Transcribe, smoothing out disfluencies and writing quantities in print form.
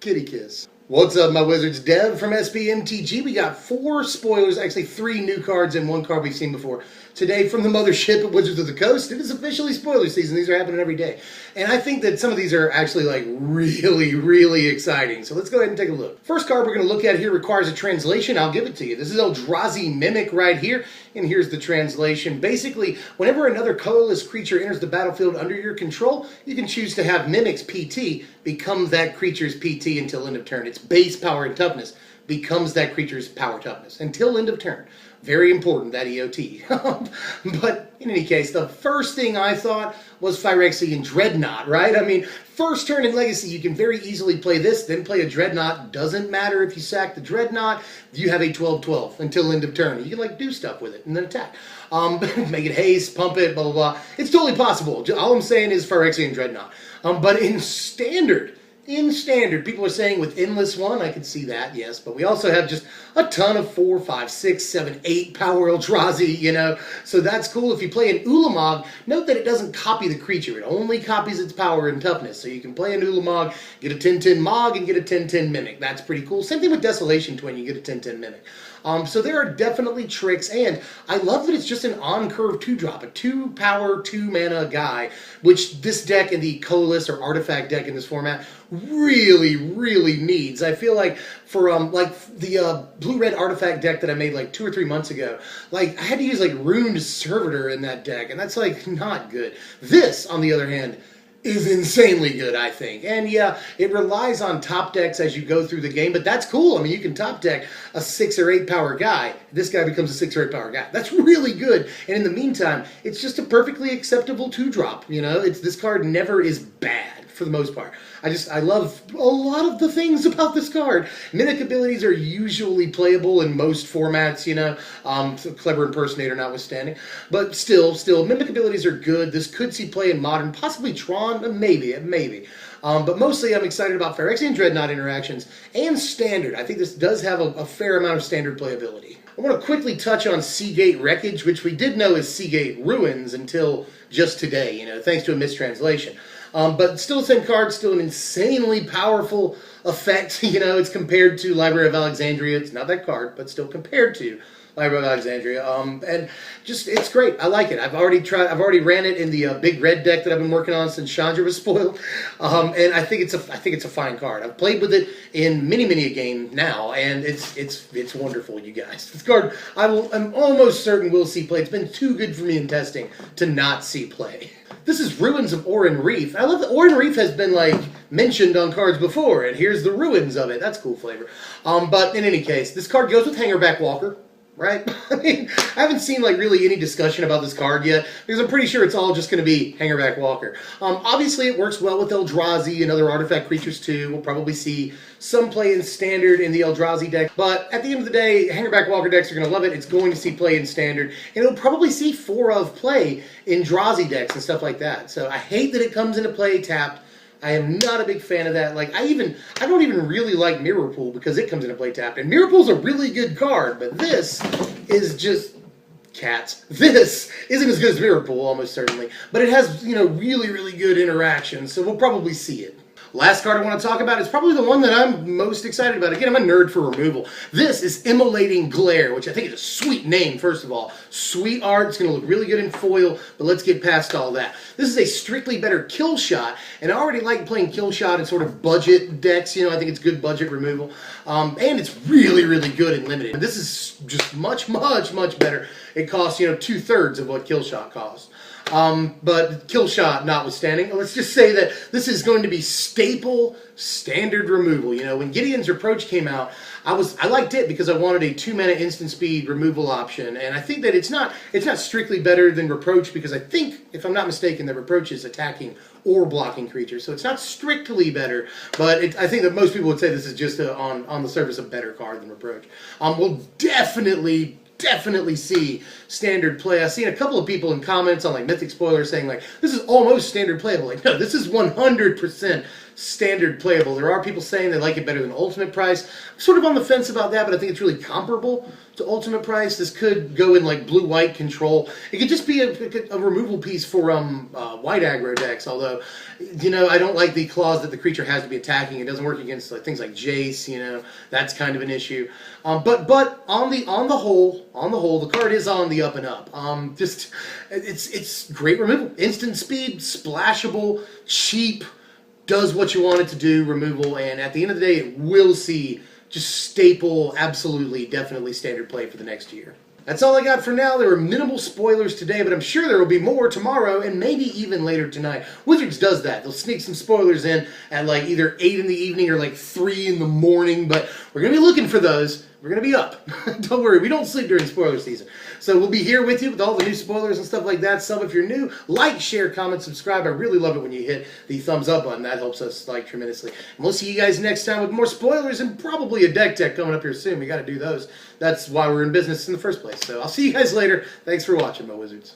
Kitty kiss. What's up, my wizards? Dev from SBMTG. We got 4 spoilers, actually 3 new cards and 1 card we've seen before. Today from the mothership at Wizards of the Coast, it is officially spoiler season. These are happening every day. And I think that some of these are actually like really exciting. So let's go ahead and take a look. First card we're going to look at here requires a translation. I'll give it to you. This is Eldrazi Mimic right here. And here's the translation. Basically, whenever another colorless creature enters the battlefield under your control, you can choose to have Mimic's PT become that creature's PT until end of turn. Its base power and toughness becomes that creature's power toughness until end of turn. Very important, that EOT. But in any case, the first thing I thought was Phyrexian Dreadnought, right? I mean, first turn in Legacy, you can very easily play this, then play a Dreadnought. Doesn't matter if you sack the Dreadnought, you have a 12/12 until end of turn. You can like do stuff with it and then attack. Make it haste, pump it, blah, blah, blah. It's totally possible. All I'm saying is Phyrexian Dreadnought. But in Standard, people are saying with Endless One, I could see that, yes, but we also have just a ton of 4, 5, 6, 7, 8 power Eldrazi, you know, so that's cool. If you play an Ulamog, note that it doesn't copy the creature, it only copies its power and toughness, so you can play an Ulamog, get a 10/10 Mog, and get a 10/10 Mimic. That's pretty cool. Same thing with Desolation Twin, you get a 10/10 Mimic. So there are definitely tricks, and I love that it's just an on-curve 2-drop, a 2-power, 2-mana guy, which this deck in the colorless or artifact deck in this format really needs. I feel like for like the blue-red artifact deck that I made like 2 or 3 months ago, like I had to use like Runed Servitor in that deck, and that's like not good. This, on the other hand, is insanely good, I think. And yeah, it relies on top decks as you go through the game, but that's cool. I mean, you can top deck a 6 or 8 power guy. This guy becomes a 6 or 8 power guy. That's really good. And in the meantime, it's just a perfectly acceptable 2-drop. You know, this card never is bad for the most part. I love a lot of the things about this card. Mimic abilities are usually playable in most formats, you know, Clever Impersonator notwithstanding. But still, Mimic abilities are good. This could see play in Modern, possibly Tron, maybe. But mostly I'm excited about Phyrexian Dreadnought interactions and Standard. I think this does have a fair amount of Standard playability. I want to quickly touch on Seagate Wreckage, which we did know is Seagate Ruins until just today, you know, thanks to a mistranslation. But still the same card, still an insanely powerful effect. You know, it's compared to Library of Alexandria. It's not that card, but still compared to Library of Alexandria. And just, it's great. I like it. I've already ran it in the big red deck that I've been working on since Chandra was spoiled. And I think it's a fine card. I've played with it in many a game now, and it's wonderful, you guys. This card I'm almost certain we'll see play. It's been too good for me in testing to not see play. This is Ruins of Oran-Rief. I love that Oran-Rief has been, like, mentioned on cards before, and here's the ruins of it. That's cool flavor. But in any case, this card goes with Hangerback Walker, right? I mean, I haven't seen, like, really any discussion about this card yet, because I'm pretty sure it's all just going to be Hangerback Walker. Obviously, it works well with Eldrazi and other artifact creatures, too. We'll probably see some play in Standard in the Eldrazi deck, but at the end of the day, Hangerback Walker decks are going to love it. It's going to see play in Standard, and it'll probably see 4 of play in Drazi decks and stuff like that. So I hate that it comes into play tapped. I am not a big fan of that. Like, I don't even really like Mirror Pool because it comes into play tapped, and Mirror Pool's a really good card, but this is just cats. This isn't as good as Mirror Pool, almost certainly, but it has, you know, really good interactions, so we'll probably see it. Last card I want to talk about is probably the one that I'm most excited about. Again, I'm a nerd for removal. This is Immolating Glare, which I think is a sweet name, first of all. Sweet art. It's going to look really good in foil, but let's get past all that. This is a strictly better kill shot, and I already like playing kill shot in sort of budget decks. You know, I think it's good budget removal, and it's really good in limited. This is just much better. It costs, you know, 2/3 of what kill shot costs. But kill shot notwithstanding, let's just say that this is going to be staple Standard removal. You know, when Gideon's Reproach came out, I liked it because I wanted a 2-mana instant speed removal option, and I think that it's not strictly better than Reproach because I think, if I'm not mistaken, that Reproach is attacking or blocking creatures, so it's not strictly better, but I think that most people would say this is just on the surface a better card than Reproach. We'll definitely see Standard play. I've seen a couple of people in comments on like Mythic Spoilers saying like, this is almost Standard playable. Like, no, this is 100% standard playable. There are people saying they like it better than Ultimate Price. I'm sort of on the fence about that, but I think it's really comparable to Ultimate Price. This could go in like blue-white control. It could just be a removal piece for white aggro decks, although, you know, I don't like the clause that the creature has to be attacking. It doesn't work against like things like Jace, you know, that's kind of an issue. But on the whole, the card is on the up and up. It's great removal. Instant speed, splashable, cheap, does what you want it to do, removal, and at the end of the day, it will see just staple, absolutely, definitely standard play for the next year. That's all I got for now. There were minimal spoilers today, but I'm sure there will be more tomorrow and maybe even later tonight. Wizards does that. They'll sneak some spoilers in at like either 8 in the evening or like 3 in the morning, but we're going to be looking for those. We're going to be up. Don't worry, we don't sleep during spoiler season. So we'll be here with you with all the new spoilers and stuff like that. Sub if you're new. Like, share, comment, subscribe. I really love it when you hit the thumbs up button. That helps us like tremendously. And we'll see you guys next time with more spoilers and probably a deck tech coming up here soon. We got to do those. That's why we're in business in the first place. So I'll see you guys later. Thanks for watching, my wizards.